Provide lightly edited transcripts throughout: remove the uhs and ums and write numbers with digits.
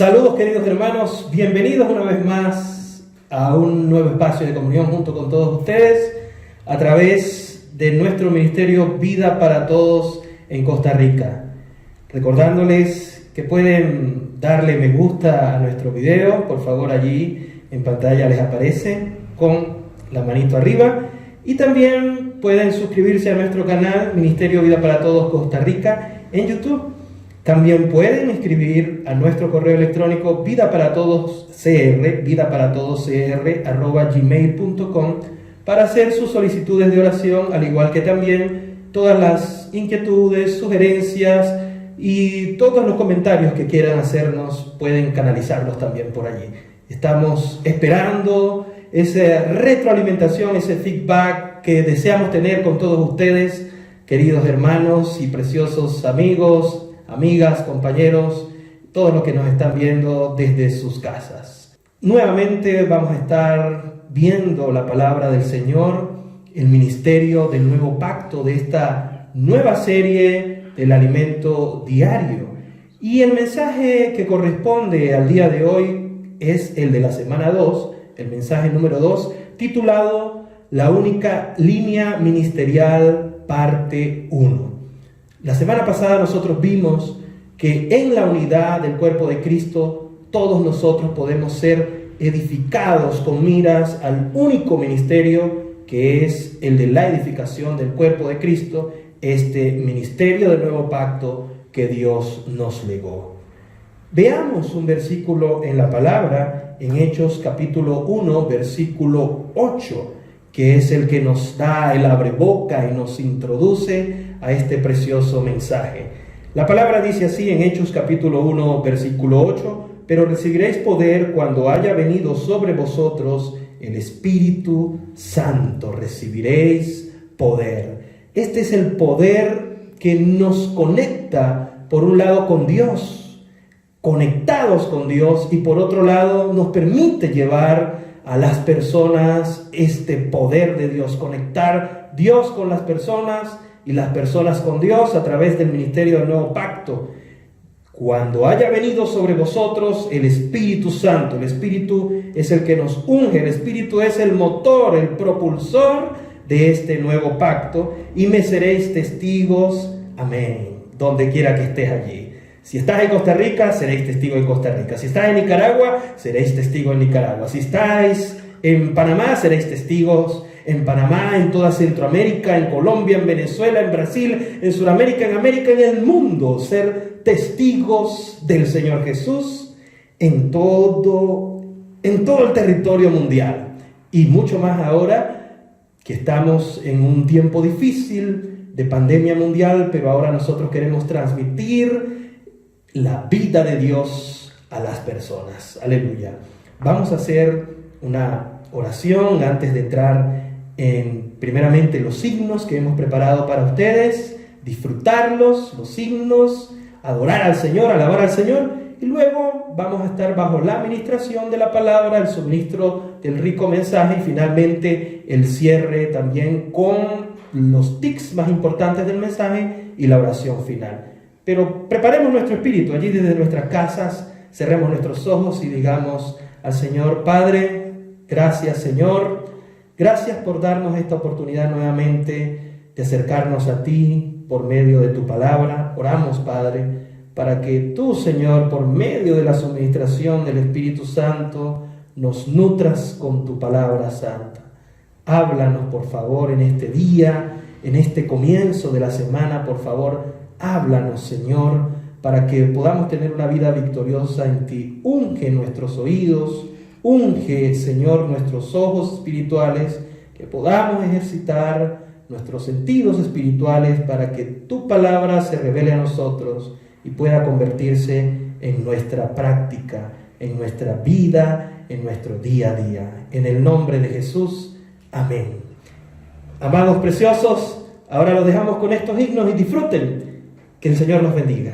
Saludos queridos hermanos, bienvenidos una vez más a un nuevo espacio de comunión junto con todos ustedes a través de nuestro ministerio Vida para Todos en Costa Rica. Recordándoles que pueden darle me gusta a nuestro video, por favor allí en pantalla les aparece con la manito arriba, y también pueden suscribirse a nuestro canal Ministerio Vida para Todos Costa Rica en YouTube. También pueden escribir a nuestro correo electrónico vidaparatodoscr@gmail.com para hacer sus solicitudes de oración, al igual que también todas las inquietudes, sugerencias y todos los comentarios que quieran hacernos, pueden canalizarlos también por allí. Estamos esperando esa retroalimentación, ese feedback que deseamos tener con todos ustedes, queridos hermanos y preciosos amigos, amigas, compañeros, todos los que nos están viendo desde sus casas. Nuevamente vamos a estar viendo la palabra del Señor, el ministerio del nuevo pacto, de esta nueva serie del alimento diario. Y el mensaje que corresponde al día de hoy es el de la semana 2, el mensaje número 2, titulado La única línea ministerial, parte 1. La semana pasada nosotros vimos que en la unidad del cuerpo de Cristo todos nosotros podemos ser edificados con miras al único ministerio que es el de la edificación del cuerpo de Cristo, este ministerio del nuevo pacto que Dios nos legó. Veamos un versículo en la palabra, en Hechos capítulo 1, versículo 8, que es el que nos da el abreboca y nos introduce a este precioso mensaje. La palabra dice así en Hechos capítulo 1, versículo 8: pero recibiréis poder cuando haya venido sobre vosotros el Espíritu Santo. Recibiréis poder. Este es el poder que nos conecta, por un lado, con Dios, conectados con Dios, y por otro lado nos permite llevar a las personas este poder de Dios, conectar Dios con las personas y las personas con Dios a través del ministerio del nuevo pacto. Cuando haya venido sobre vosotros el Espíritu Santo, el Espíritu es el que nos unge, el Espíritu es el motor, el propulsor de este nuevo pacto, y me seréis testigos, amén, donde quiera que estés allí. Si estás en Costa Rica, seréis testigo en Costa Rica. Si estás en Nicaragua, seréis testigo en Nicaragua. Si estáis en Panamá, seréis testigos en Panamá, en toda Centroamérica, en Colombia, en Venezuela, en Brasil, en Sudamérica, en América, en el mundo. Ser testigos del Señor Jesús en todo el territorio mundial. Y mucho más ahora que estamos en un tiempo difícil de pandemia mundial, pero ahora nosotros queremos transmitir la vida de Dios a las personas. Aleluya. Vamos a hacer una oración antes de entrar en, primeramente, los signos que hemos preparado para ustedes, disfrutarlos, los signos, adorar al Señor, alabar al Señor, y luego vamos a estar bajo la administración de la palabra, el suministro del rico mensaje, y finalmente el cierre también con los tics más importantes del mensaje y la oración final. Pero preparemos nuestro espíritu allí desde nuestras casas, cerremos nuestros ojos y digamos al Señor: Padre, gracias Señor, gracias por darnos esta oportunidad nuevamente de acercarnos a ti por medio de tu palabra. Oramos, Padre, para que tú, Señor, por medio de la suministración del Espíritu Santo, nos nutras con tu palabra santa. Háblanos, por favor, en este día, en este comienzo de la semana, por favor. Háblanos, Señor, para que podamos tener una vida victoriosa en ti. Unge nuestros oídos, unge, Señor, nuestros ojos espirituales, que podamos ejercitar nuestros sentidos espirituales para que tu palabra se revele a nosotros y pueda convertirse en nuestra práctica, en nuestra vida, en nuestro día a día. En el nombre de Jesús, amén. Amados preciosos, ahora los dejamos con estos himnos y disfruten. Que el Señor los bendiga.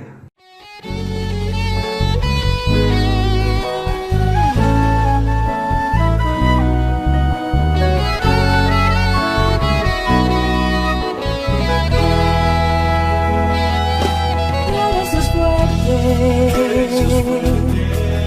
Eres Dios fuerte,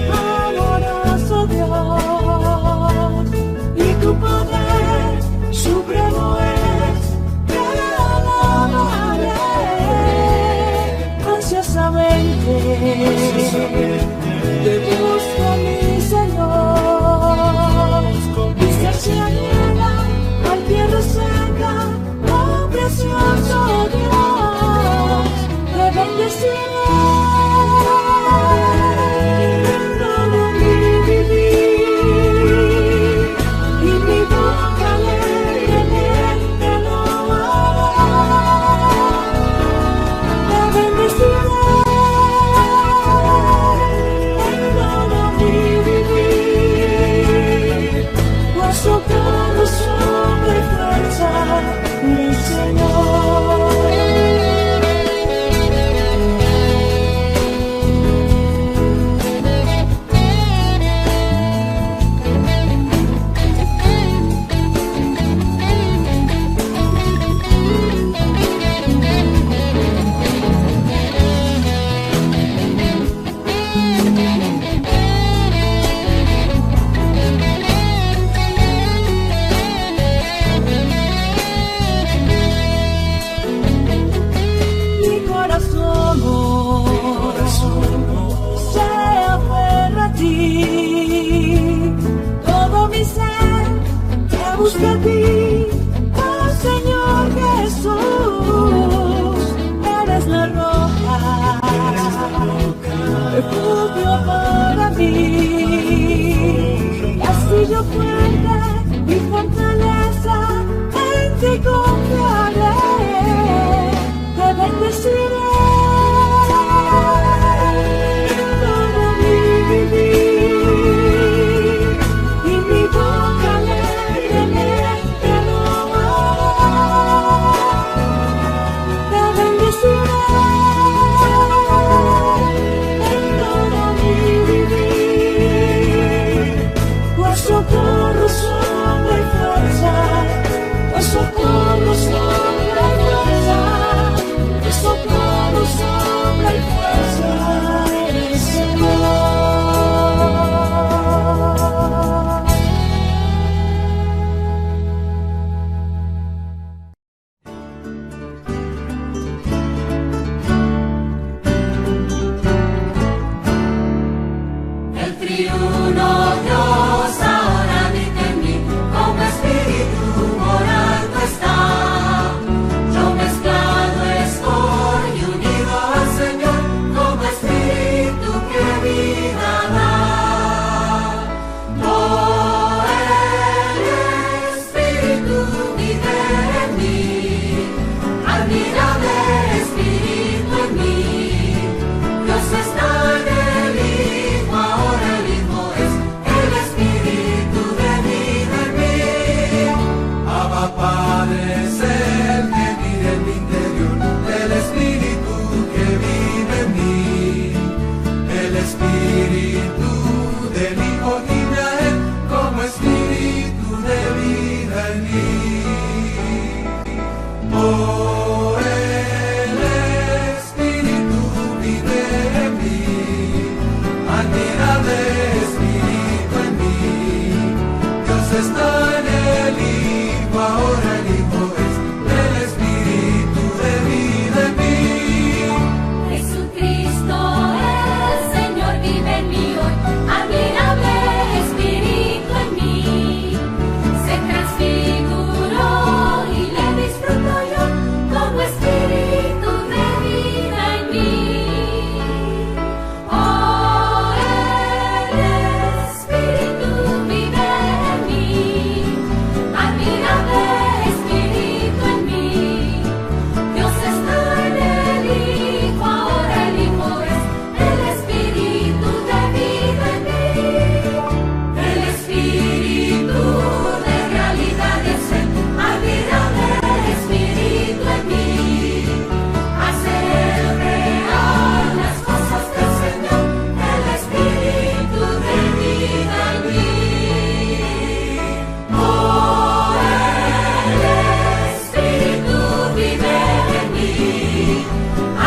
triuno Dios ahora habita en mí, como espíritu morando está. Yo mezclado estoy y unido al Señor, como espíritu que vida da. Oh, el espíritu vive en mí, admirable espíritu en mí. Dios está en el Hijo, ahora el Hijo es el espíritu de vida en mí. Abba Padre es el que vive en mi interior, el espíritu que vive en mí. El espíritu del Hijo vive a él como espíritu de vida en mí. Oh, el espíritu vive en mí, admirable espíritu en mí. Dios está en el Hijo, ahora el Hijo es el espíritu de vida en mí. Jesucristo el Señor vive en mí hoy, admirable espíritu en mí. Se transfiguró y le disfruto yo como espíritu de vida en mí. Oh, el espíritu vive en mí, admirable espíritu en mí. Dios está en el Hijo, ahora el Hijo es el espíritu de vida en mí. El espíritu de realidad es el admirable espíritu en mí. Hacer real las cosas del Señor, el espíritu de vida en mí. Oh, el espíritu vive en mí,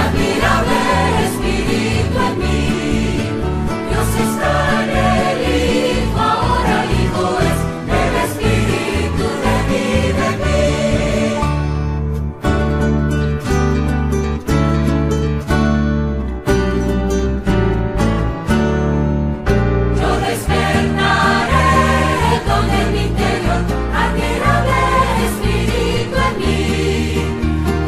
admirable espíritu en mí. Dios está en el Hijo, ahora el Hijo es el espíritu de vida en mí. Yo despertaré con en mi interior, admirable espíritu en mí.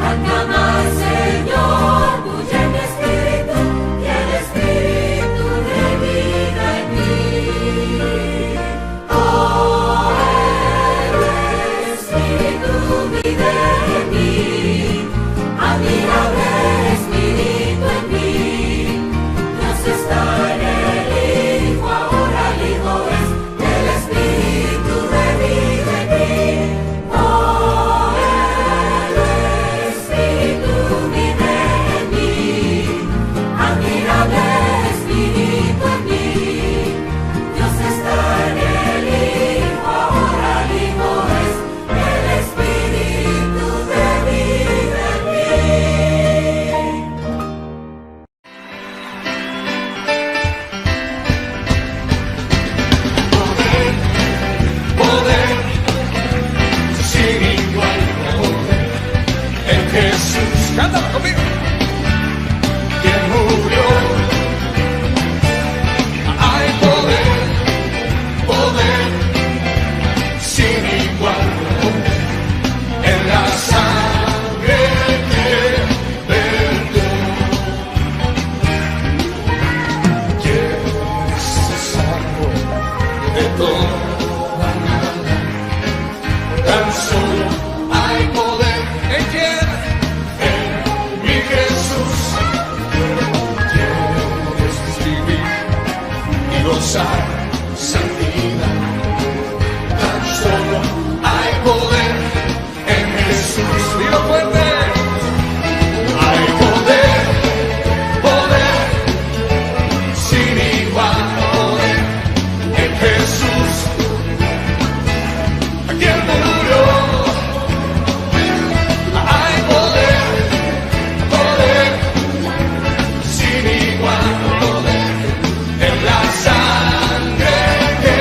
Al clamar, Señor, bulle mi espíritu y el espíritu de vida en mí. Oh, el espíritu vive en mí, admirable espíritu en mí. Dios está en el Hijo, ahora el Hijo es el espíritu de vida en mí. Oh, el espíritu vive en mí, admirable espíritu en mí. Dios está en el Hijo, ahora el Hijo es el espíritu de vida en mí. Poder sin igual, poder en Jesús. Cántalo conmigo. Quien murió. Hay poder, poder sin igual, poder en la sangre que vertió. Quien se salvó de todo. Tan solo hay poder en quien, en mi Jesús. Quieres vivir y gozar santidad. Tan solo hay poder en Jesús. Dilo fuerte. Hay poder, poder sin igual, poder en Jesús. Quien murió, hay poder, poder sin igual, poder en la sangre que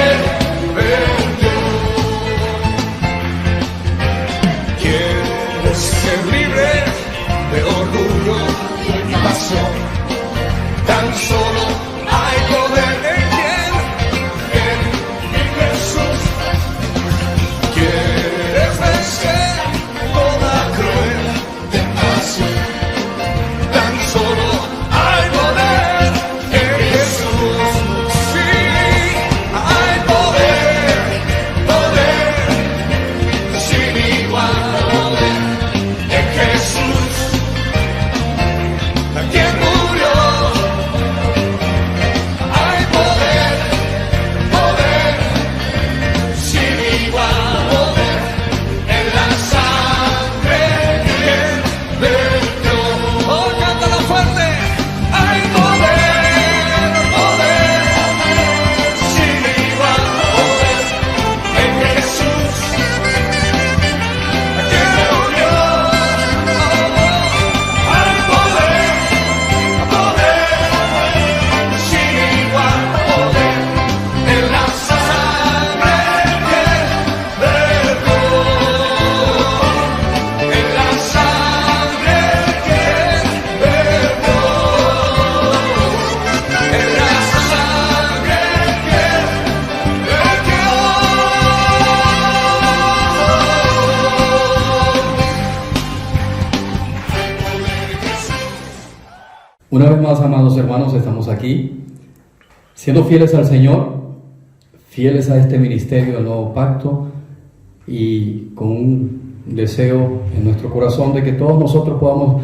Una vez más, amados hermanos, estamos aquí, siendo fieles al Señor, fieles a este ministerio del Nuevo Pacto y con un deseo en nuestro corazón de que todos nosotros podamos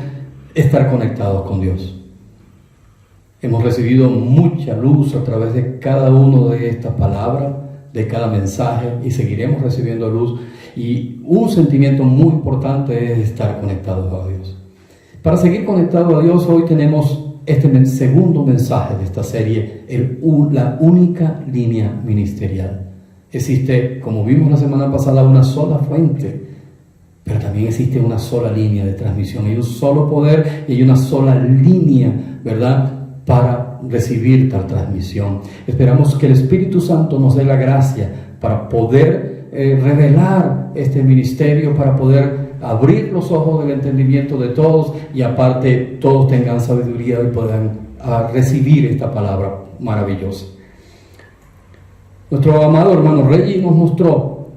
estar conectados con Dios. Hemos recibido mucha luz a través de cada uno de estas palabras, de cada mensaje, y seguiremos recibiendo luz. Y un sentimiento muy importante es estar conectados a Dios. Para seguir conectados a Dios, hoy tenemos este segundo mensaje de esta serie, la única línea ministerial. Existe, como vimos la semana pasada, una sola fuente, pero también existe una sola línea de transmisión. Hay un solo poder y hay una sola línea, ¿verdad?, para recibir tal transmisión. Esperamos que el Espíritu Santo nos dé la gracia para poder revelar este ministerio, para poder abrir los ojos del entendimiento de todos, y aparte todos tengan sabiduría y puedan recibir esta palabra maravillosa. Nuestro amado hermano Reggie nos mostró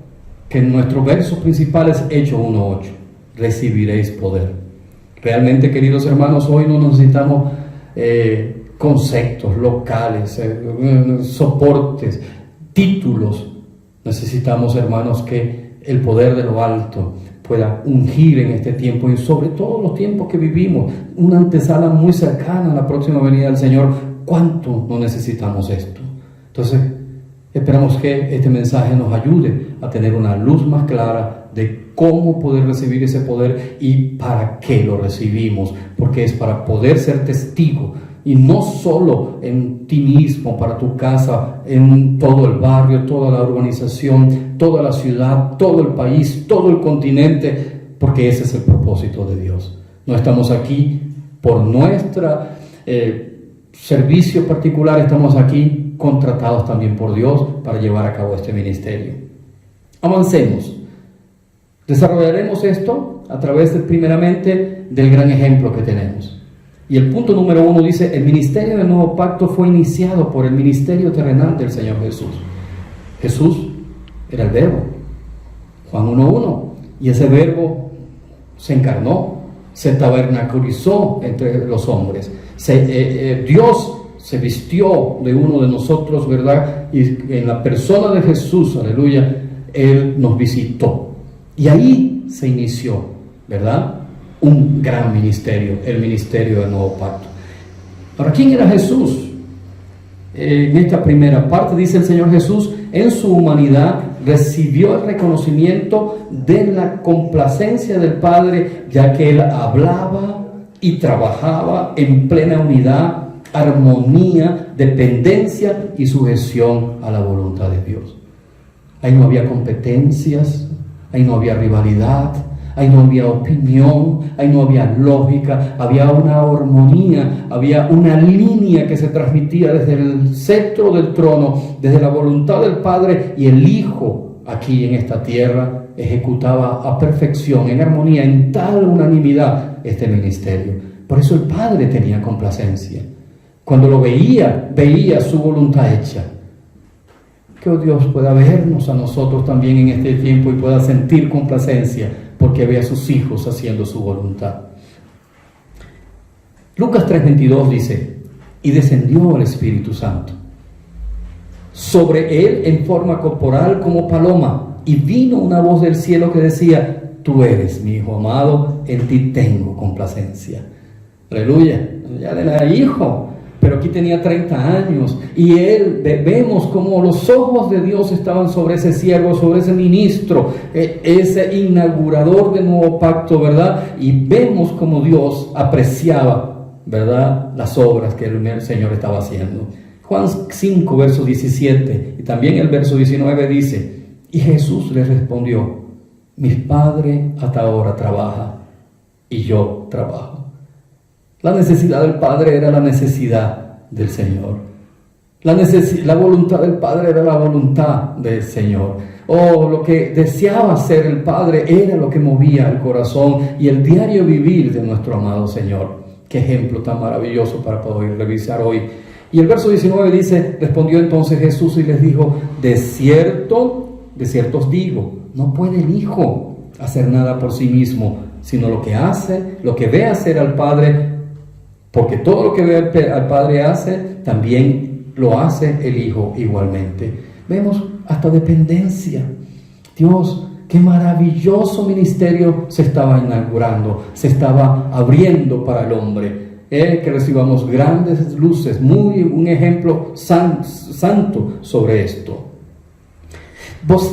que en nuestro verso principal es Hechos 1:8, recibiréis poder. Realmente, queridos hermanos, hoy no necesitamos conceptos locales, soportes, títulos. Necesitamos, hermanos, que el poder de lo alto pueda ungir en este tiempo y sobre todo los tiempos que vivimos, una antesala muy cercana a la próxima venida del Señor. ¿Cuánto no necesitamos esto? Entonces, esperamos que este mensaje nos ayude a tener una luz más clara de cómo poder recibir ese poder y para qué lo recibimos, porque es para poder ser testigo, y no solo en ti mismo, para tu casa, en todo el barrio, toda la urbanización, toda la ciudad, todo el país, todo el continente, porque ese es el propósito de Dios. No estamos aquí por nuestro servicio particular, estamos aquí contratados también por Dios para llevar a cabo este ministerio. Avancemos. Desarrollaremos esto a través primeramente del gran ejemplo que tenemos. Y el punto número 1 dice: el ministerio del Nuevo Pacto fue iniciado por el ministerio terrenal del Señor Jesús. Jesús era el Verbo, Juan 1:1, y ese Verbo se encarnó, se tabernaculizó entre los hombres. Dios se vistió de uno de nosotros, ¿verdad? Y en la persona de Jesús, aleluya, Él nos visitó. Y ahí se inició, ¿verdad?, un gran ministerio, el ministerio del Nuevo Pacto. Ahora, ¿quién era Jesús? En esta primera parte dice el Señor Jesús, en su humanidad recibió el reconocimiento de la complacencia del Padre, ya que Él hablaba y trabajaba en plena unidad, armonía, dependencia y sujeción a la voluntad de Dios. Ahí no había competencias, ahí no había rivalidad, ahí no había opinión, ahí no había lógica, había una armonía, había una línea que se transmitía desde el cetro del trono, desde la voluntad del Padre, y el Hijo aquí en esta tierra ejecutaba a perfección, en armonía, en tal unanimidad este ministerio. Por eso el Padre tenía complacencia. Cuando lo veía su voluntad hecha. Que Dios pueda vernos a nosotros también en este tiempo y pueda sentir complacencia porque ve a sus hijos haciendo su voluntad. Lucas 3:22 dice: y descendió el Espíritu Santo sobre él en forma corporal como paloma, y vino una voz del cielo que decía: tú eres mi Hijo amado, en ti tengo complacencia. Aleluya, ya era hijo, pero aquí tenía 30 años, y él, vemos como los ojos de Dios estaban sobre ese siervo, sobre ese ministro, ese inaugurador del Nuevo Pacto, ¿verdad? Y vemos como Dios apreciaba, ¿verdad?, las obras que el Señor estaba haciendo. Juan 5, verso 17, y también el verso 19 dice: y Jesús le respondió: mi Padre hasta ahora trabaja, y yo trabajo. La necesidad del Padre era la necesidad del Señor. La voluntad del Padre era la voluntad del Señor. Lo que deseaba hacer el Padre era lo que movía el corazón y el diario vivir de nuestro amado Señor. Qué ejemplo tan maravilloso para poder revisar hoy. Y el verso 19 dice: respondió entonces Jesús y les dijo: de cierto os digo, no puede el Hijo hacer nada por sí mismo, sino lo que ve hacer al Padre, Porque todo lo que ve al Padre hace, también lo hace el Hijo igualmente. Vemos hasta dependencia. Dios, qué maravilloso ministerio se estaba inaugurando, se estaba abriendo para el hombre. Que recibamos grandes luces, un ejemplo santo sobre esto.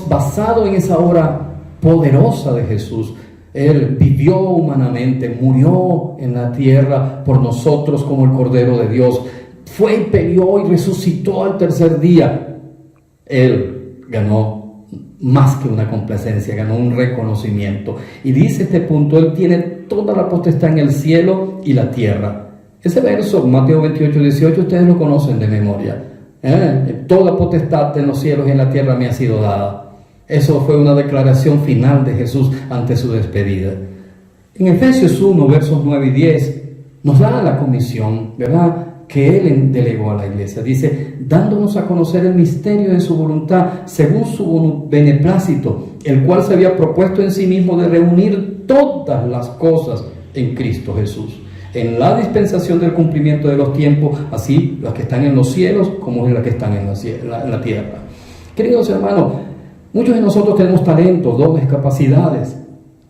Basado en esa obra poderosa de Jesús, Él vivió humanamente, murió en la tierra por nosotros como el Cordero de Dios, fue y peleó y resucitó al tercer día. Él ganó más que una complacencia, ganó un reconocimiento. Y dice este punto, Él tiene toda la potestad en el cielo y la tierra. Ese verso, Mateo 28, 18, ustedes lo conocen de memoria. Toda potestad en los cielos y en la tierra me ha sido dada. Eso fue una declaración final de Jesús ante su despedida. En Efesios 1, versos 9 y 10, nos da la comisión, ¿verdad?, que Él delegó a la iglesia. Dice, dándonos a conocer el misterio de su voluntad, según su beneplácito, el cual se había propuesto en sí mismo de reunir todas las cosas en Cristo Jesús, en la dispensación del cumplimiento de los tiempos, así las que están en los cielos como las que están en la tierra. Queridos hermanos, muchos de nosotros tenemos talentos, dones, capacidades,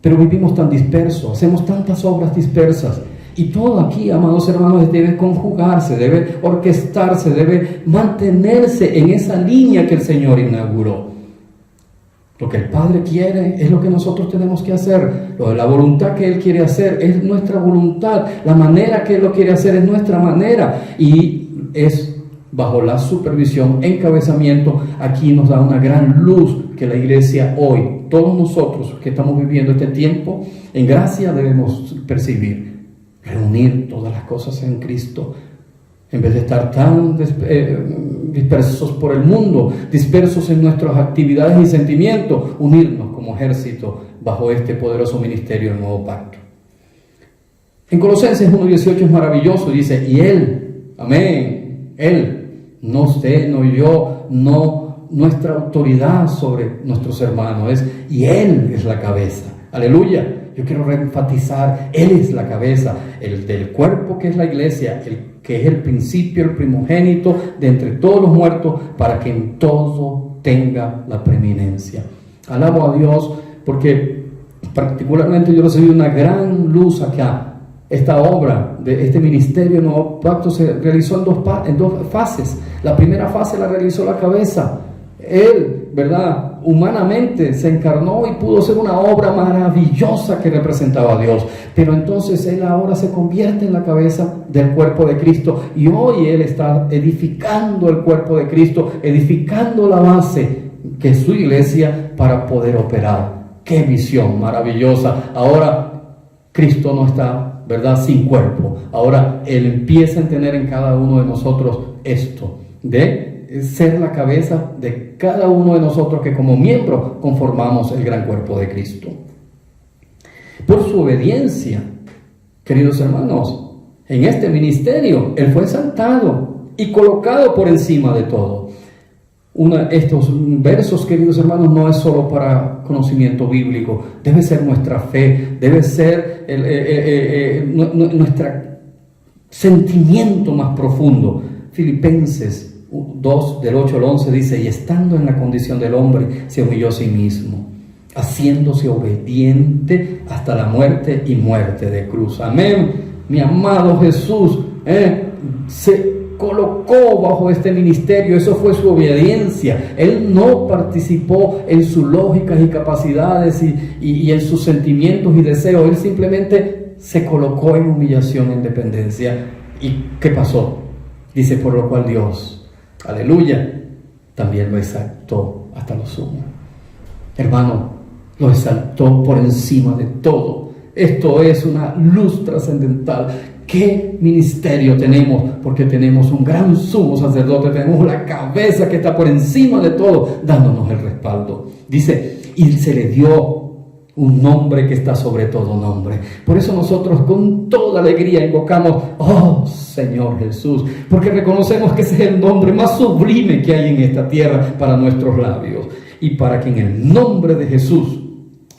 pero vivimos tan dispersos, hacemos tantas obras dispersas. Y todo aquí, amados hermanos, debe conjugarse, debe orquestarse, debe mantenerse en esa línea que el Señor inauguró. Lo que el Padre quiere es lo que nosotros tenemos que hacer. Lo de la voluntad que Él quiere hacer es nuestra voluntad. La manera que Él lo quiere hacer es nuestra manera. Y es bajo la supervisión, encabezamiento. Aquí nos da una gran luz que la iglesia hoy, todos nosotros que estamos viviendo este tiempo, en gracia debemos percibir. Reunir todas las cosas en Cristo, en vez de estar tan dispersos por el mundo, dispersos en nuestras actividades y sentimientos, unirnos como ejército bajo este poderoso ministerio del nuevo pacto. En Colosenses 1:18 es maravilloso, dice, y Él, amén, Él, no usted, no yo, no nuestra autoridad sobre nuestros hermanos, y Él es la cabeza, aleluya. Yo quiero reenfatizar, Él es la cabeza, el del cuerpo que es la iglesia, el que es el principio, el primogénito de entre todos los muertos, para que en todo tenga la preeminencia. Alabo a Dios porque particularmente yo recibí una gran luz acá. Esta obra de este ministerio nuevo pacto se realizó en dos fases. La primera fase la realizó la cabeza. Él, ¿verdad?, humanamente se encarnó y pudo ser una obra maravillosa que representaba a Dios. Pero entonces Él ahora se convierte en la cabeza del cuerpo de Cristo. Y hoy Él está edificando el cuerpo de Cristo, edificando la base que es su iglesia para poder operar. ¡Qué visión maravillosa! Ahora Cristo no está, ¿verdad?, sin cuerpo. Ahora Él empieza a tener en cada uno de nosotros esto de ser la cabeza de cada uno de nosotros que como miembros conformamos el gran cuerpo de Cristo. Por su obediencia, queridos hermanos, en este ministerio Él fue exaltado y colocado por encima de todo. Estos versos, queridos hermanos, no es solo para conocimiento bíblico, debe ser nuestra fe, debe ser nuestro sentimiento más profundo. Filipenses 2, del 8 al 11 dice, y estando en la condición del hombre, se humilló a sí mismo, haciéndose obediente hasta la muerte y muerte de cruz. Amén. Mi amado Jesús se colocó bajo este ministerio, eso fue su obediencia. Él no participó en sus lógicas y capacidades y en sus sentimientos y deseos. Él simplemente se colocó en humillación, en dependencia. ¿Y qué pasó? Dice, por lo cual Dios, aleluya, también lo exaltó hasta lo sumo. Hermano, lo exaltó por encima de todo. Esto es una luz trascendental. ¿Qué ministerio tenemos? Porque tenemos un gran sumo sacerdote, tenemos la cabeza que está por encima de todo, dándonos el respaldo. Dice, y se le dio un nombre que está sobre todo nombre. Por eso nosotros con toda alegría invocamos, oh Señor Jesús, porque reconocemos que ese es el nombre más sublime que hay en esta tierra para nuestros labios. Y para que en el nombre de Jesús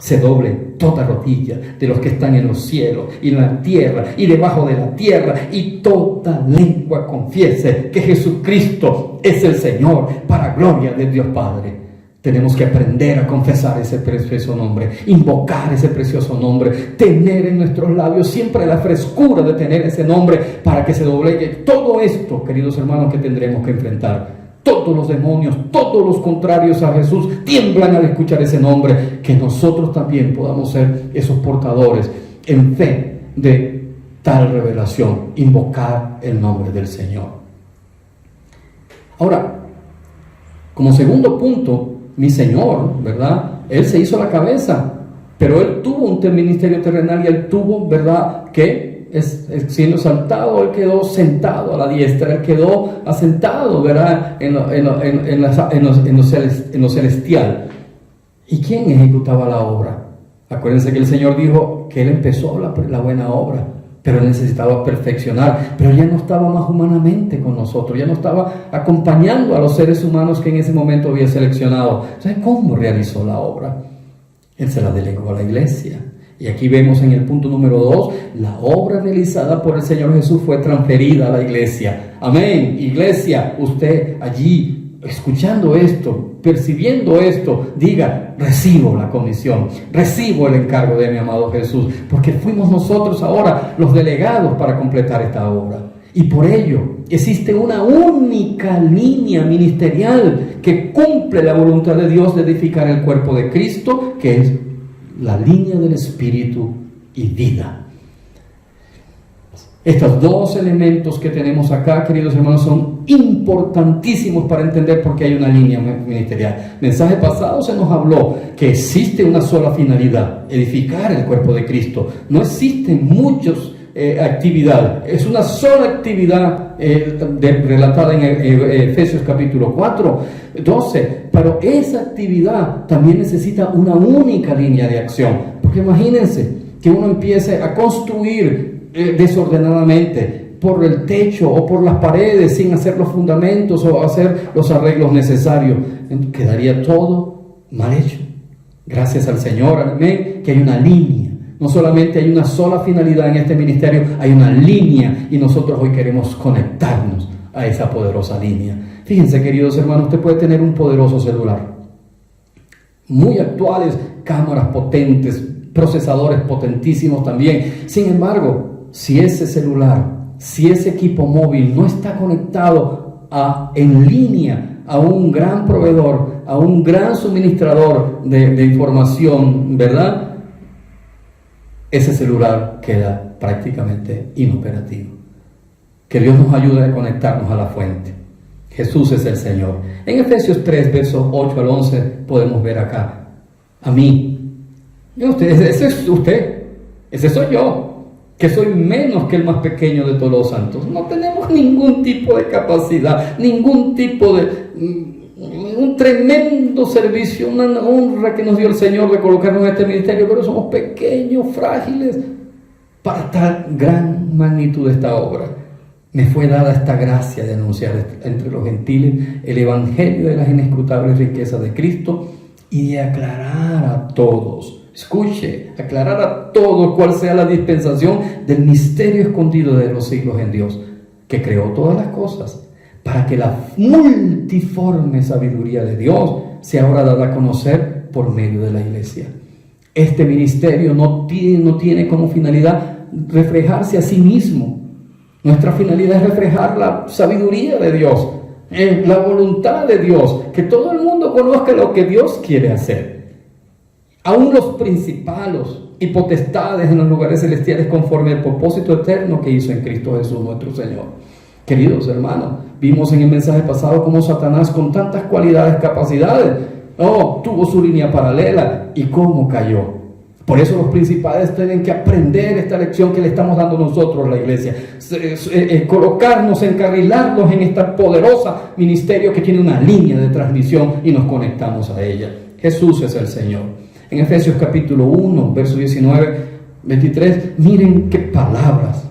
se doble toda rodilla de los que están en los cielos y en la tierra y debajo de la tierra, y toda lengua confiese que Jesucristo es el Señor, para gloria de Dios Padre. Tenemos que aprender a confesar ese precioso nombre, invocar ese precioso nombre, tener en nuestros labios siempre la frescura de tener ese nombre para que se doblegue todo esto, queridos hermanos, que tendremos que enfrentar. Todos los demonios, todos los contrarios a Jesús tiemblan al escuchar ese nombre. Que nosotros también podamos ser esos portadores en fe de tal revelación, invocar el nombre del Señor. Ahora, como segundo punto, mi Señor, ¿verdad? Él se hizo la cabeza, pero Él tuvo un ministerio terrenal y Él tuvo, ¿verdad?, que siendo exaltado, Él quedó sentado a la diestra, Él quedó asentado, ¿verdad?, en lo celestial. ¿Y quién ejecutaba la obra? Acuérdense que el Señor dijo que Él empezó la buena obra, pero Él necesitaba perfeccionar, pero ya no estaba más humanamente con nosotros, ya no estaba acompañando a los seres humanos que en ese momento había seleccionado. ¿Sabe cómo realizó la obra? Él se la delegó a la iglesia. Y aquí vemos en el punto número 2, la obra realizada por el Señor Jesús fue transferida a la iglesia. Amén. Iglesia, usted allí, escuchando esto, percibiendo esto, diga: recibo la comisión, recibo el encargo de mi amado Jesús, porque fuimos nosotros ahora los delegados para completar esta obra. Y por ello existe una única línea ministerial que cumple la voluntad de Dios de edificar el cuerpo de Cristo, que es la línea del Espíritu y vida. Estos dos elementos que tenemos acá, queridos hermanos, son importantísimos para entender por qué hay una línea ministerial. Mensaje pasado se nos habló que existe una sola finalidad: edificar el cuerpo de Cristo. No existen muchas actividades, es una sola actividad relatada en Efesios capítulo 4, 12, pero esa actividad también necesita una única línea de acción, porque imagínense que uno empiece a construir desordenadamente por el techo o por las paredes sin hacer los fundamentos o hacer los arreglos necesarios, quedaría todo mal hecho. Gracias al Señor, amén, que hay una línea. No solamente hay una sola finalidad en este ministerio, hay una línea, y nosotros hoy queremos conectarnos a esa poderosa línea. Fíjense, queridos hermanos, usted puede tener un poderoso celular, muy actuales, cámaras potentes, procesadores potentísimos también. Sin embargo, si ese celular, si ese equipo móvil no está conectado en línea a un gran proveedor, a un gran suministrador de información, ¿verdad?, ese celular queda prácticamente inoperativo. Que Dios nos ayude a conectarnos a la fuente. Jesús es el Señor. En Efesios 3, versos 8 al 11, podemos ver acá: a mí. Ese es usted. Ese soy yo, que soy menos que el más pequeño de todos los santos. No tenemos ningún tipo de capacidad, ningún tipo de... un tremendo servicio, una honra que nos dio el Señor de colocarnos en este ministerio, pero somos pequeños, frágiles para tal gran magnitud de esta obra. Me fue dada esta gracia de anunciar entre los gentiles el evangelio de las inescrutables riquezas de Cristo y de aclarar a todos, escuche, aclarar a todos cuál sea la dispensación del misterio escondido de los siglos en Dios, que creó todas las cosas, para que la multiforme sabiduría de Dios sea ahora dada a conocer por medio de la iglesia. Este ministerio no tiene como finalidad reflejarse a sí mismo. Nuestra finalidad es reflejar la sabiduría de Dios, la voluntad de Dios, que todo el mundo conozca lo que Dios quiere hacer. Aún los principados y potestades en los lugares celestiales, conforme al propósito eterno que hizo en Cristo Jesús nuestro Señor. Queridos hermanos, vimos en el mensaje pasado cómo Satanás, con tantas cualidades, capacidades, tuvo su línea paralela y cómo cayó. Por eso los principales tienen que aprender esta lección que le estamos dando nosotros, la iglesia, colocarnos, encarrilarnos en esta poderosa ministerio que tiene una línea de transmisión y nos conectamos a ella. Jesús es el Señor. En Efesios capítulo 1, verso 19, 23, miren qué palabras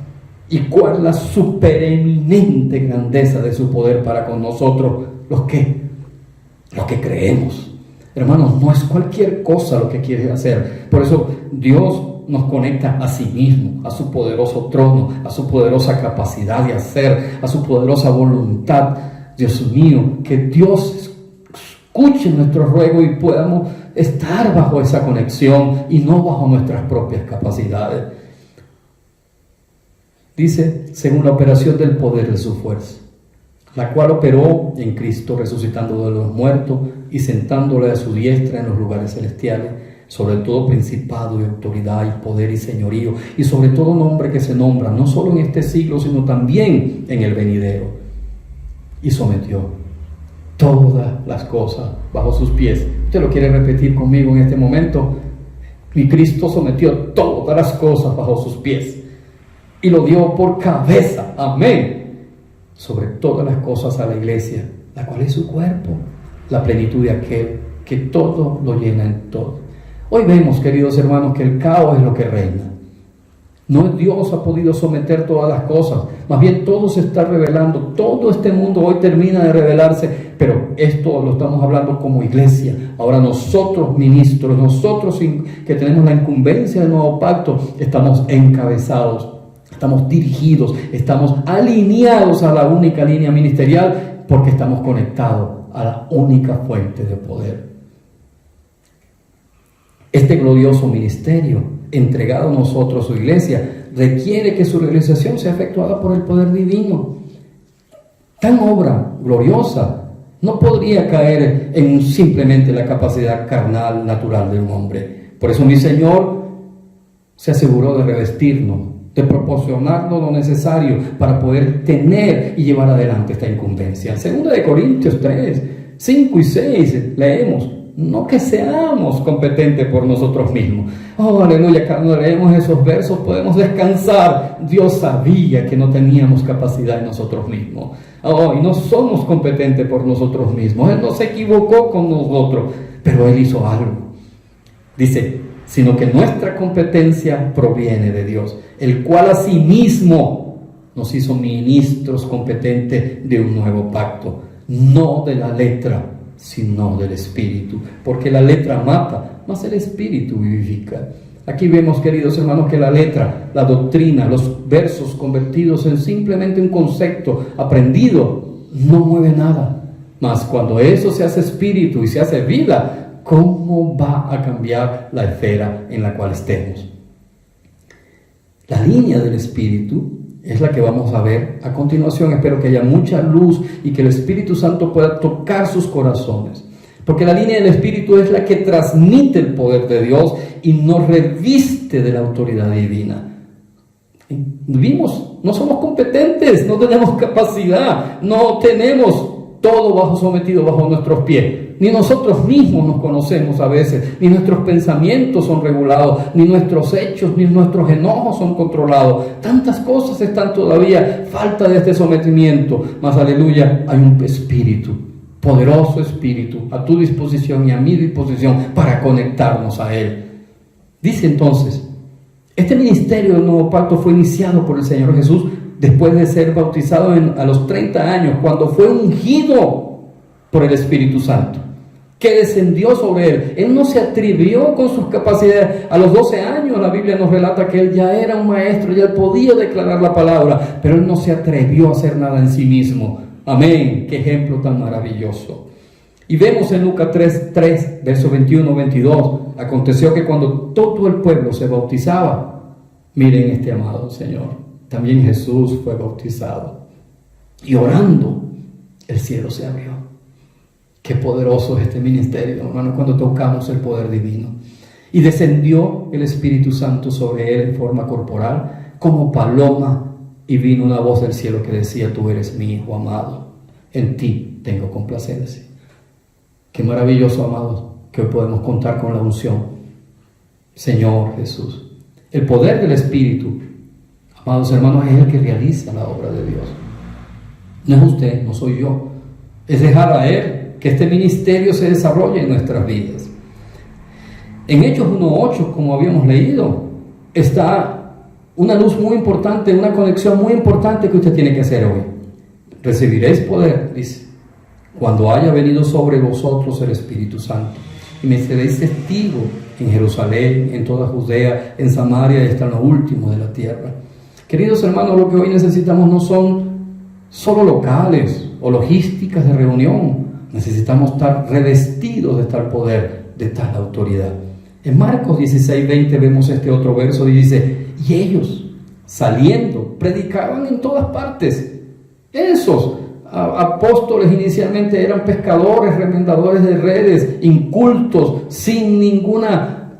y cuál la supereminente grandeza de su poder para con nosotros, los que creemos. Hermanos, no es cualquier cosa lo que quiere hacer. Por eso Dios nos conecta a sí mismo, a su poderoso trono, a su poderosa capacidad de hacer, a su poderosa voluntad. Dios mío, que Dios escuche nuestro ruego y podamos estar bajo esa conexión y no bajo nuestras propias capacidades. Dice, según la operación del poder de su fuerza, la cual operó en Cristo, resucitando de los muertos y sentándole a su diestra en los lugares celestiales, sobre todo principado y autoridad y poder y señorío, y sobre todo nombre que se nombra, no solo en este siglo, sino también en el venidero. Y sometió todas las cosas bajo sus pies. ¿Usted lo quiere repetir conmigo en este momento? Mi Cristo sometió todas las cosas bajo sus pies y lo dio por cabeza, amén, sobre todas las cosas a la iglesia, la cual es su cuerpo, la plenitud de aquel que todo lo llena en todo. Hoy vemos, queridos hermanos, que el caos es lo que reina. No Dios ha podido someter todas las cosas, más bien todo se está revelando, todo este mundo hoy termina de revelarse, pero esto lo estamos hablando como iglesia. Ahora nosotros ministros, nosotros que tenemos la incumbencia del nuevo pacto, estamos encabezados, estamos dirigidos, estamos alineados a la única línea ministerial porque estamos conectados a la única fuente de poder. Este glorioso ministerio entregado a nosotros, su iglesia, requiere que su realización sea efectuada por el poder divino. Tan obra gloriosa no podría caer en simplemente la capacidad carnal, natural de un hombre. Por eso mi Señor se aseguró de revestirnos, de proporcionarnos lo necesario para poder tener y llevar adelante esta incumbencia. 2 Corintios 3, 5 y 6 leemos: no que seamos competentes por nosotros mismos. Oh, aleluya, cuando leemos esos versos podemos descansar. Dios sabía que no teníamos capacidad en nosotros mismos. Oh, y no somos competentes por nosotros mismos. Él no se equivocó con nosotros, pero Él hizo algo. Dice, sino que nuestra competencia proviene de Dios, el cual asimismo nos hizo ministros competentes de un nuevo pacto, no de la letra, sino del Espíritu, porque la letra mata, mas el Espíritu vivifica. Aquí vemos, queridos hermanos, que la letra, la doctrina, los versos convertidos en simplemente un concepto aprendido, no mueve nada. Mas cuando eso se hace espíritu y se hace vida, ¿cómo va a cambiar la esfera en la cual estemos? La línea del Espíritu es la que vamos a ver a continuación. Espero que haya mucha luz y que el Espíritu Santo pueda tocar sus corazones, porque la línea del Espíritu es la que transmite el poder de Dios y nos reviste de la autoridad divina. Vimos, no somos competentes, no tenemos capacidad, no tenemos todo sometido bajo nuestros pies. Ni nosotros mismos nos conocemos a veces, ni nuestros pensamientos son regulados, ni nuestros hechos, ni nuestros enojos son controlados. Tantas cosas están todavía falta de este sometimiento. Mas aleluya, hay un espíritu, poderoso espíritu, a tu disposición y a mi disposición para conectarnos a Él. Dice entonces, este ministerio del nuevo pacto fue iniciado por el Señor Jesús después de ser bautizado a los 30 años, cuando fue ungido por el Espíritu Santo, que descendió sobre él. Él no se atrevió con sus capacidades. A los 12 años la Biblia nos relata que él ya era un maestro, ya podía declarar la palabra, pero él no se atrevió a hacer nada en sí mismo. Amén, qué ejemplo tan maravilloso. Y vemos en Lucas 3, versos 21-22, aconteció que cuando todo el pueblo se bautizaba, miren este amado Señor, también Jesús fue bautizado. Y orando, el cielo se abrió. Qué poderoso es este ministerio, hermano, cuando tocamos el poder divino. Y descendió el Espíritu Santo sobre él en forma corporal, como paloma, y vino una voz del cielo que decía: tú eres mi Hijo amado, en ti tengo complacencia. Qué maravilloso, amados, que hoy podemos contar con la unción. Señor Jesús, el poder del Espíritu, amados hermanos, es el que realiza la obra de Dios. No es usted, no soy yo. Es dejar a Él que este ministerio se desarrolle en nuestras vidas. En Hechos 1:8, como habíamos leído, está una luz muy importante, una conexión muy importante que usted tiene que hacer hoy. Recibiréis poder, dice, cuando haya venido sobre vosotros el Espíritu Santo, y me seréis testigo en Jerusalén, en toda Judea, en Samaria y hasta lo último de la tierra. Queridos hermanos, lo que hoy necesitamos no son solo locales o logísticas de reunión. Necesitamos estar revestidos de tal poder, de tal autoridad. En Marcos 16:20 vemos este otro verso y dice: y ellos, saliendo, predicaban en todas partes. Esos apóstoles inicialmente eran pescadores, remendadores de redes, incultos, sin ninguna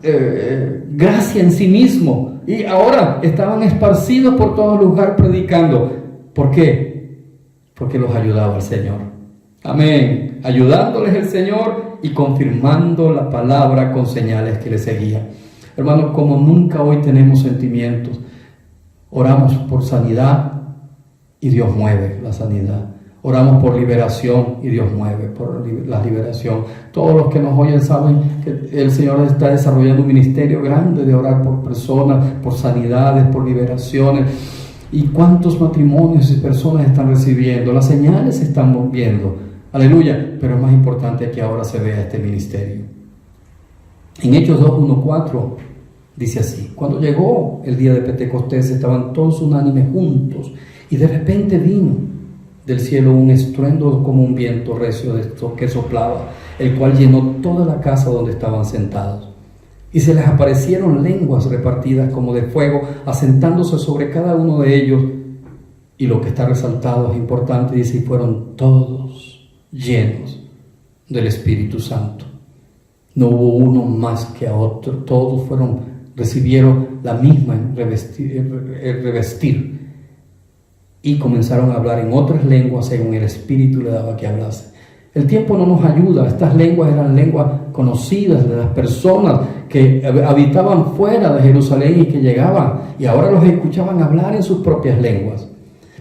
gracia en sí mismo, y ahora estaban esparcidos por todo lugar predicando. ¿Por qué? Porque los ayudaba el Señor. Amén. Ayudándoles el Señor y confirmando la palabra con señales que les seguían. Hermanos, como nunca hoy tenemos sentimientos, oramos por sanidad y Dios mueve la sanidad. Oramos por liberación y Dios mueve por la liberación. Todos los que nos oyen saben que el Señor está desarrollando un ministerio grande de orar por personas, por sanidades, por liberaciones. ¿Y cuántos matrimonios y personas están recibiendo? Las señales se están viendo. Aleluya. Pero es más importante que ahora se vea este ministerio. En Hechos 2:1-4 dice así: cuando llegó el día de Pentecostés, estaban todos unánimes juntos, y de repente vino del cielo un estruendo como un viento recio que soplaba, el cual llenó toda la casa donde estaban sentados. Y se les aparecieron lenguas repartidas como de fuego, asentándose sobre cada uno de ellos. Y lo que está resaltado es importante, dice: y fueron todos llenos del Espíritu Santo. No hubo uno más que a otro, todos recibieron la misma revestir y comenzaron a hablar en otras lenguas según el Espíritu le daba que hablase. El tiempo no nos ayuda. Estas lenguas eran lenguas conocidas de las personas que habitaban fuera de Jerusalén y que llegaban, y ahora los escuchaban hablar en sus propias lenguas.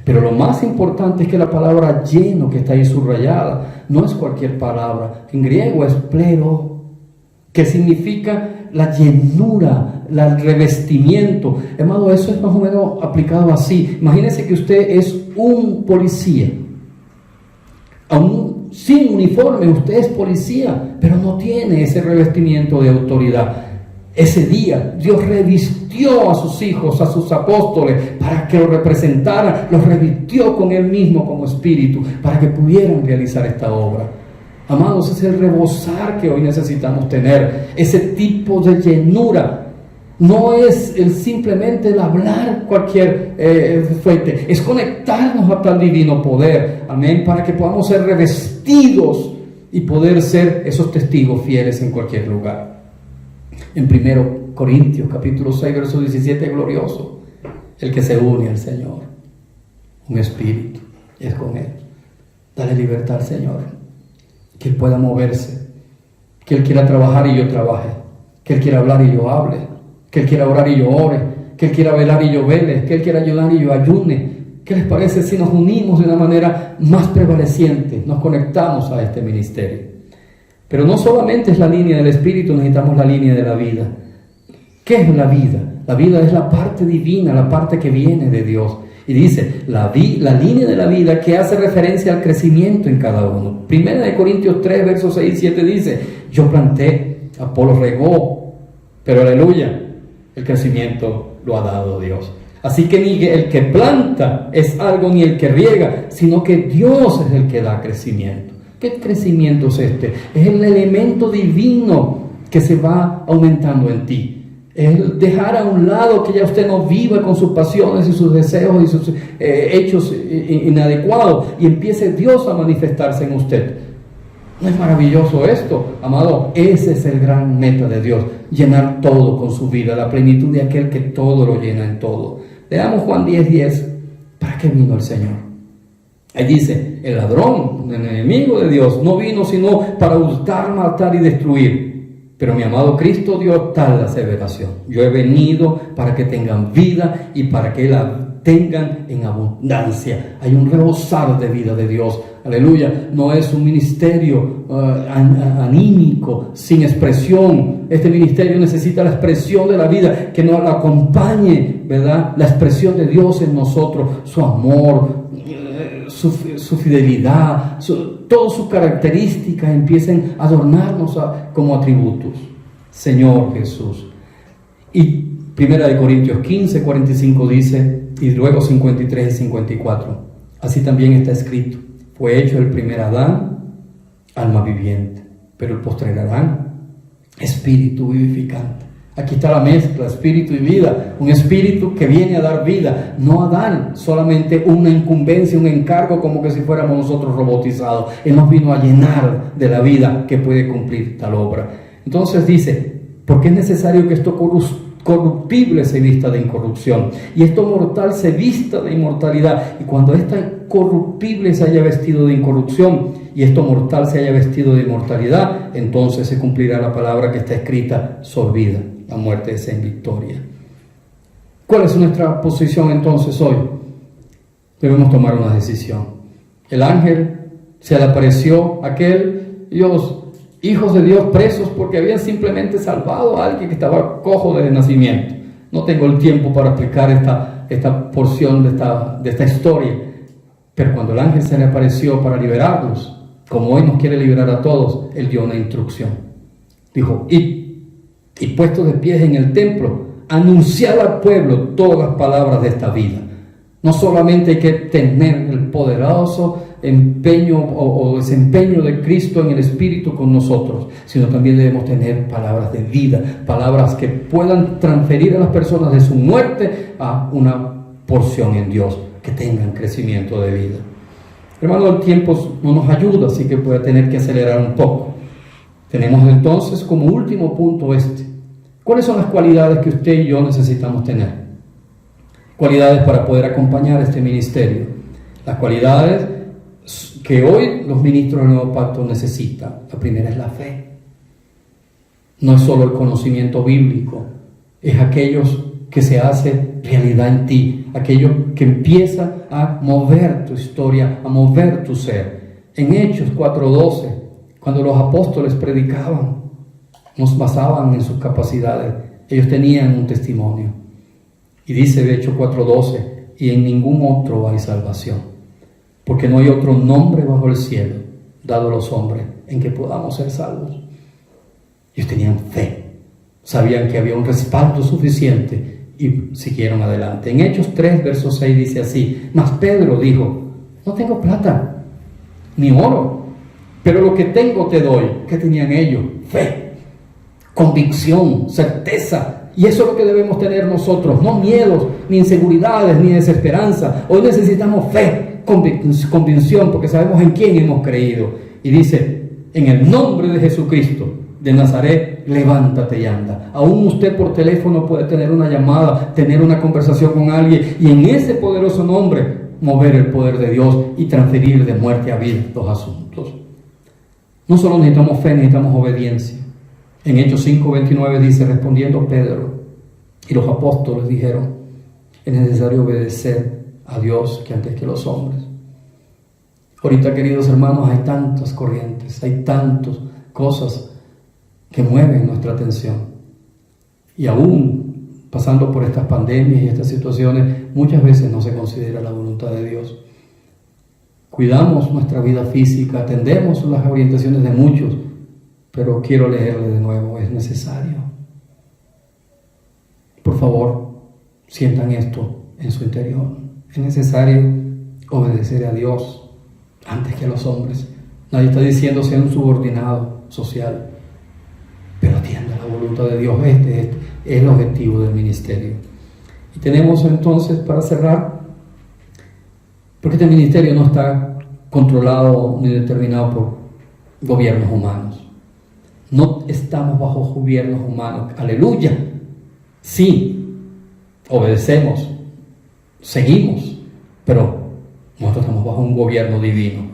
Pero lo más importante es que la palabra lleno, que está ahí subrayada, no es cualquier palabra. En griego es plero, que significa la llenura, el revestimiento. Hermano, eso es más o menos aplicado así. Imagínese que usted es un policía, aún sin uniforme, usted es policía, pero no tiene ese revestimiento de autoridad. Ese día Dios revistió a sus hijos, a sus apóstoles, para que lo representaran, los revistió con Él mismo como espíritu, para que pudieran realizar esta obra. Amados, es el rebosar que hoy necesitamos tener, ese tipo de llenura. No es simplemente el hablar cualquier fuente, es conectarnos a tal divino poder, amén, para que podamos ser revestidos y poder ser esos testigos fieles en cualquier lugar. En 1 Corintios capítulo 6 verso 17, glorioso el que se une al Señor, un espíritu, es con Él. Dale libertad al Señor, que Él pueda moverse, que Él quiera trabajar y yo trabaje, que Él quiera hablar y yo hable, que Él quiera orar y yo ore, que Él quiera velar y yo vele, que Él quiera ayudar y yo ayune. ¿Qué les parece si nos unimos de una manera más prevaleciente, nos conectamos a este ministerio? Pero no solamente es la línea del Espíritu, necesitamos la línea de la vida. ¿Qué es la vida? La vida es la parte divina, la parte que viene de Dios. Y dice, la línea de la vida que hace referencia al crecimiento en cada uno. 1 Corintios 3, versos 6 y 7 dice: yo planté, Apolo regó, pero aleluya, el crecimiento lo ha dado Dios. Así que ni el que planta es algo ni el que riega, sino que Dios es el que da crecimiento. ¿Qué crecimiento es este? Es el elemento divino que se va aumentando en ti. Es dejar a un lado que ya usted no viva con sus pasiones y sus deseos y sus hechos inadecuados, y empiece Dios a manifestarse en usted. ¿No es maravilloso esto, amado? Ese es el gran meta de Dios, llenar todo con su vida, la plenitud de aquel que todo lo llena en todo. Leamos Juan 10:10. ¿Para qué vino el Señor? Ahí dice: el ladrón, el enemigo de Dios, no vino sino para hurtar, matar y destruir. Pero mi amado Cristo dio tal aseveración: yo he venido para que tengan vida y para que la tengan en abundancia. Hay un rebosar de vida de Dios. Aleluya. No es un ministerio anímico, sin expresión. Este ministerio necesita la expresión de la vida, que nos acompañe, ¿verdad? La expresión de Dios en nosotros, su amor, su fidelidad, todas sus características empiecen a adornarnos como atributos. Señor Jesús. Y 1 Corintios 15, 45 dice, y luego 53 y 54, así también está escrito, fue hecho el primer Adán, alma viviente, pero el postrer Adán, espíritu vivificante. Aquí está la mezcla, espíritu y vida, un espíritu que viene a dar vida, no a dar solamente una incumbencia, un encargo como que si fuéramos nosotros robotizados. Él nos vino a llenar de la vida que puede cumplir tal obra. Entonces dice, porque es necesario que esto corruptible se vista de incorrupción y esto mortal se vista de inmortalidad. Y cuando esta corruptible se haya vestido de incorrupción y esto mortal se haya vestido de inmortalidad, entonces se cumplirá la palabra que está escrita sobre vida. La muerte es en victoria. ¿Cuál es nuestra posición entonces hoy? Debemos tomar una decisión. El ángel se le apareció a aquel, los hijos de Dios presos porque habían simplemente salvado a alguien que estaba cojo desde nacimiento. No tengo el tiempo para explicar esta porción de esta historia, pero cuando el ángel se le apareció para liberarlos, como hoy nos quiere liberar a todos, él dio una instrucción. Dijo, y puestos de pies en el templo, anunciar al pueblo todas las palabras de esta vida. No solamente hay que tener el poderoso empeño o desempeño de Cristo en el Espíritu con nosotros, sino también debemos tener palabras de vida, palabras que puedan transferir a las personas de su muerte a una porción en Dios, que tengan crecimiento de vida. Hermano, el tiempo no nos ayuda, así que voy a tener que acelerar un poco. Tenemos entonces como último punto ¿cuáles son las cualidades que usted y yo necesitamos tener? Cualidades para poder acompañar este ministerio. Las cualidades que hoy los ministros del Nuevo Pacto necesitan. La primera es la fe. No es solo el conocimiento bíblico, es aquellos que se hace realidad en ti, aquello que empieza a mover tu historia, a mover tu ser. En Hechos 4:12, cuando los apóstoles predicaban, nos basaban en sus capacidades, ellos tenían un testimonio. Y dice de Hechos 4:12, y en ningún otro hay salvación, porque no hay otro nombre bajo el cielo dado a los hombres en que podamos ser salvos. Ellos tenían fe, sabían que había un respaldo suficiente y siguieron adelante. En Hechos 3, verso 6 dice así, mas Pedro dijo, no tengo plata ni oro, pero lo que tengo te doy. ¿Qué tenían ellos? Fe, convicción, certeza. Y eso es lo que debemos tener nosotros, no miedos, ni inseguridades, ni desesperanza. Hoy necesitamos fe, convicción, porque sabemos en quién hemos creído. Y dice, en el nombre de Jesucristo de Nazaret, levántate y anda. Aún usted por teléfono puede tener una llamada, tener una conversación con alguien, y en ese poderoso nombre mover el poder de Dios y transferir de muerte a vida los asuntos. No solo necesitamos fe, necesitamos obediencia. En Hechos 5:29 dice, respondiendo Pedro y los apóstoles dijeron, es necesario obedecer a Dios que antes que los hombres. Ahorita, queridos hermanos, hay tantas corrientes, hay tantas cosas que mueven nuestra atención. Y aún pasando por estas pandemias y estas situaciones, muchas veces no se considera la voluntad de Dios. Cuidamos nuestra vida física, atendemos las orientaciones de muchos, pero quiero leerle de nuevo, es necesario. Por favor, sientan esto en su interior. Es necesario obedecer a Dios antes que a los hombres. Nadie está diciendo sea un subordinado social, pero atienda la voluntad de Dios. Este es el objetivo del ministerio. Y tenemos entonces, para cerrar, porque este ministerio no está controlado ni determinado por gobiernos humanos. No estamos bajo gobiernos humanos. Aleluya. Sí, obedecemos, seguimos, pero nosotros estamos bajo un gobierno divino.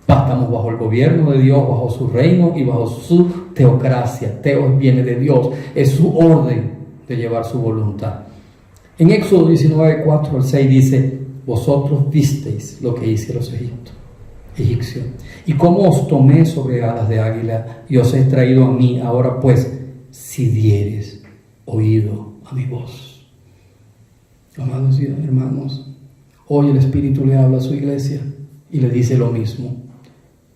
Estamos bajo el gobierno de Dios, bajo su reino y bajo su teocracia. Teos viene de Dios, es su orden de llevar su voluntad. En Éxodo 19:4 al 6 dice, vosotros visteis lo que hice a los egipcios, y cómo os tomé sobre alas de águila y os he traído a mí. Ahora pues, si dieres oído a mi voz. Amados y hermanos, hoy el Espíritu le habla a su iglesia. y le dice lo mismo.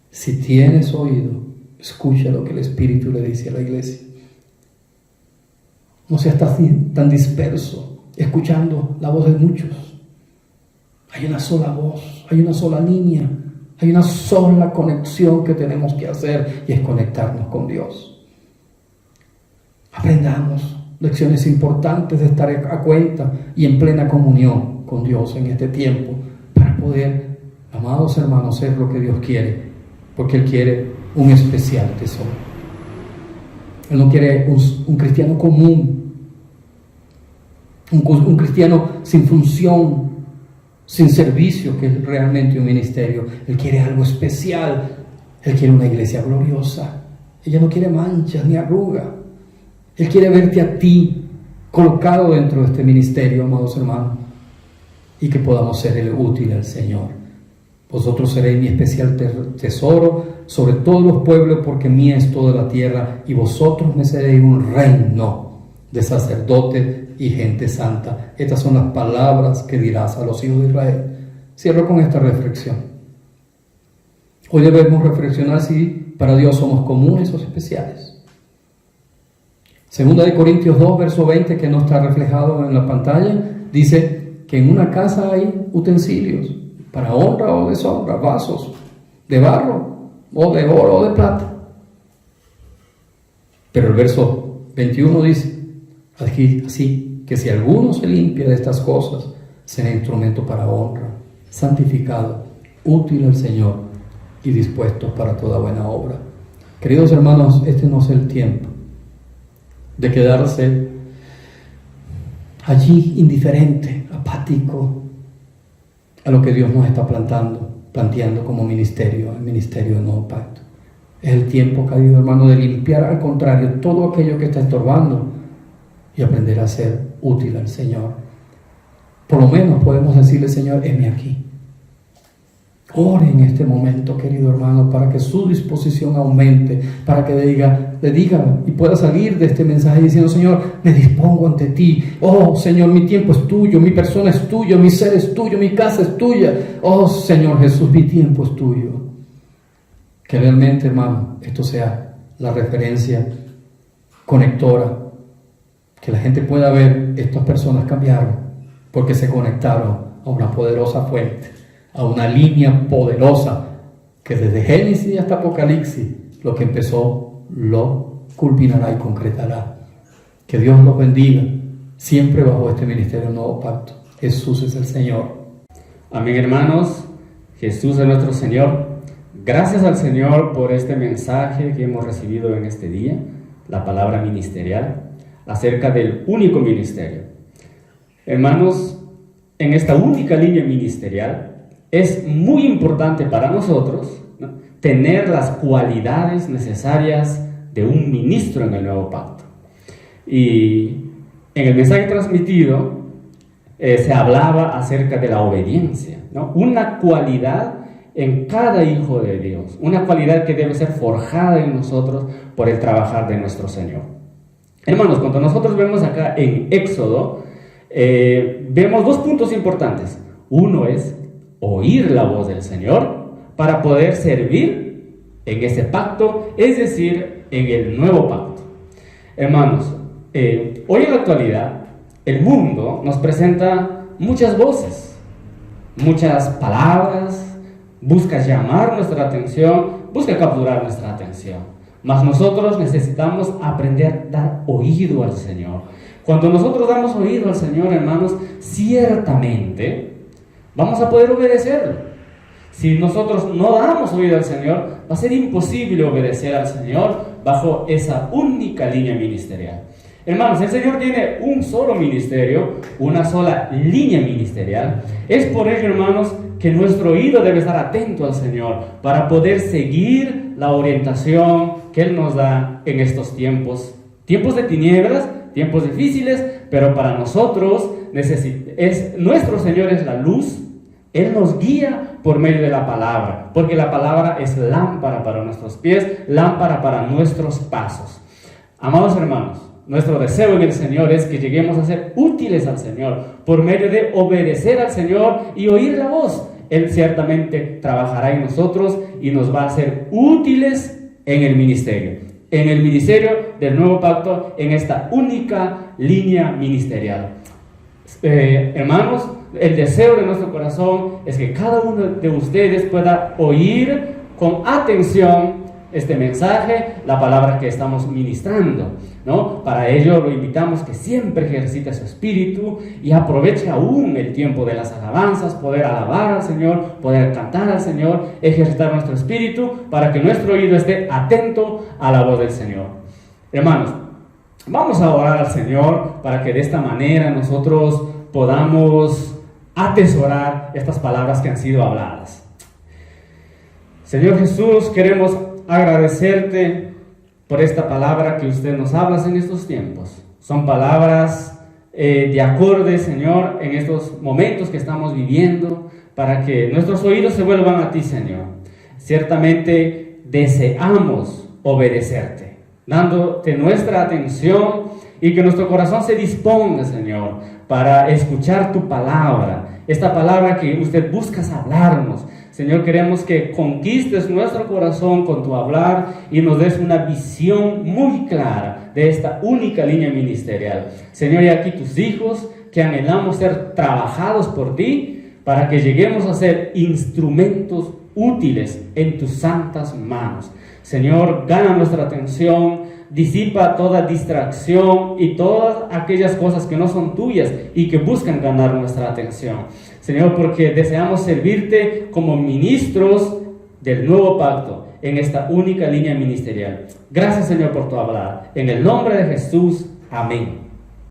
Si tienes oído, escucha lo que el Espíritu le dice a la iglesia. No seas tan disperso, escuchando la voz de muchos. Hay una sola voz, hay una sola línea, hay una sola conexión que tenemos que hacer, y es conectarnos con Dios. Aprendamos lecciones importantes de estar a cuenta y en plena comunión con Dios en este tiempo, para poder, amados hermanos, ser lo que Dios quiere, porque Él quiere un especial tesoro. Él no quiere un cristiano común, un cristiano sin función, sin servicio, que es realmente un ministerio. Él quiere algo especial. Él quiere una iglesia gloriosa. Ella no quiere manchas ni arrugas. Él quiere verte a ti colocado dentro de este ministerio, amados hermanos, y que podamos ser útil al Señor. Vosotros seréis mi especial tesoro sobre todos los pueblos, porque mía es toda la tierra, y vosotros me seréis un reino de sacerdotes y gente santa. Estas son las palabras que dirás a los hijos de Israel. Cierro con esta reflexión. Hoy debemos reflexionar si para Dios somos comunes o especiales. Segunda de Corintios 2, verso 20, que no está reflejado en la pantalla, dice que en una casa hay utensilios para honra o deshonra, vasos de barro o de oro o de plata. Pero el verso 21 dice así, que si alguno se limpia de estas cosas, será instrumento para honra, santificado, útil al Señor y dispuesto para toda buena obra. Queridos hermanos, este no es el tiempo de quedarse allí indiferente, apático a lo que Dios nos está planteando como ministerio, el ministerio del Nuevo Pacto. Es el tiempo, querido hermano, de limpiar al contrario todo aquello que está estorbando y aprender a ser útil al Señor. Por lo menos podemos decirle: Señor, heme aquí. Ore en este momento, querido hermano, para que su disposición aumente, para que le diga y pueda salir de este mensaje diciendo: Señor, me dispongo ante ti. Oh, Señor, mi tiempo es tuyo, mi persona es tuya, mi ser es tuyo, mi casa es tuya. Oh, Señor Jesús, mi tiempo es tuyo. Que realmente, hermano, esto sea la referencia conectora, que la gente pueda ver: estas personas cambiaron porque se conectaron a una poderosa fuente, a una línea poderosa que desde Génesis hasta Apocalipsis, lo que empezó lo culminará y concretará. Que Dios los bendiga siempre bajo este ministerio del Nuevo Pacto. Jesús es el Señor. Amén, hermanos. Jesús es nuestro Señor. Gracias al Señor por este mensaje que hemos recibido en este día, la palabra ministerial, acerca del único ministerio. Hermanos, en esta única línea ministerial es muy importante para nosotros, ¿no?, tener las cualidades necesarias de un ministro en el Nuevo Pacto. Y en el mensaje transmitido se hablaba acerca de la obediencia, ¿no? Una cualidad en cada hijo de Dios, una cualidad que debe ser forjada en nosotros por el trabajar de nuestro Señor. Hermanos, cuando nosotros vemos acá en Éxodo, vemos dos puntos importantes. Uno es oír la voz del Señor para poder servir en ese pacto, es decir, en el nuevo pacto. Hermanos, hoy en la actualidad el mundo nos presenta muchas voces, muchas palabras, busca llamar nuestra atención, busca capturar nuestra atención. Mas nosotros necesitamos aprender a dar oído al Señor. Cuando nosotros damos oído al Señor, hermanos, ciertamente vamos a poder obedecerlo. Si nosotros no damos oído al Señor, va a ser imposible obedecer al Señor bajo esa única línea ministerial. Hermanos, el Señor tiene un solo ministerio, una sola línea ministerial. Es por ello, hermanos, que nuestro oído debe estar atento al Señor para poder seguir la orientación que Él nos da en estos tiempos. Tiempos de tinieblas, tiempos difíciles, pero para nosotros nuestro Señor es la luz. Él nos guía por medio de la palabra, porque la palabra es lámpara para nuestros pies, lámpara para nuestros pasos. Amados hermanos, nuestro deseo en el Señor es que lleguemos a ser útiles al Señor por medio de obedecer al Señor y oír la voz. Él ciertamente trabajará en nosotros y nos va a hacer útiles en el ministerio del nuevo pacto, en esta única línea ministerial. Hermanos, el deseo de nuestro corazón es que cada uno de ustedes pueda oír con atención este mensaje, la palabra que estamos ministrando, ¿no? Para ello lo invitamos que siempre ejercite su espíritu y aproveche aún el tiempo de las alabanzas, poder alabar al Señor, poder cantar al Señor, ejercitar nuestro espíritu para que nuestro oído esté atento a la voz del Señor. Hermanos, vamos a orar al Señor para que de esta manera nosotros podamos atesorar estas palabras que han sido habladas. Señor Jesús, queremos agradecerte por esta palabra que usted nos habla en estos tiempos. Son palabras de acorde, Señor, en estos momentos que estamos viviendo, para que nuestros oídos se vuelvan a ti, Señor. Ciertamente deseamos obedecerte, dándote nuestra atención y que nuestro corazón se disponga, Señor, para escuchar tu palabra, esta palabra que usted busca hablarnos. Señor, queremos que conquistes nuestro corazón con tu hablar y nos des una visión muy clara de esta única línea ministerial. Señor, y aquí tus hijos que anhelamos ser trabajados por ti para que lleguemos a ser instrumentos útiles en tus santas manos. Señor, gana nuestra atención, disipa toda distracción y todas aquellas cosas que no son tuyas y que buscan ganar nuestra atención. Señor, porque deseamos servirte como ministros del nuevo pacto en esta única línea ministerial. Gracias, Señor, por tu hablar. En el nombre de Jesús, amén.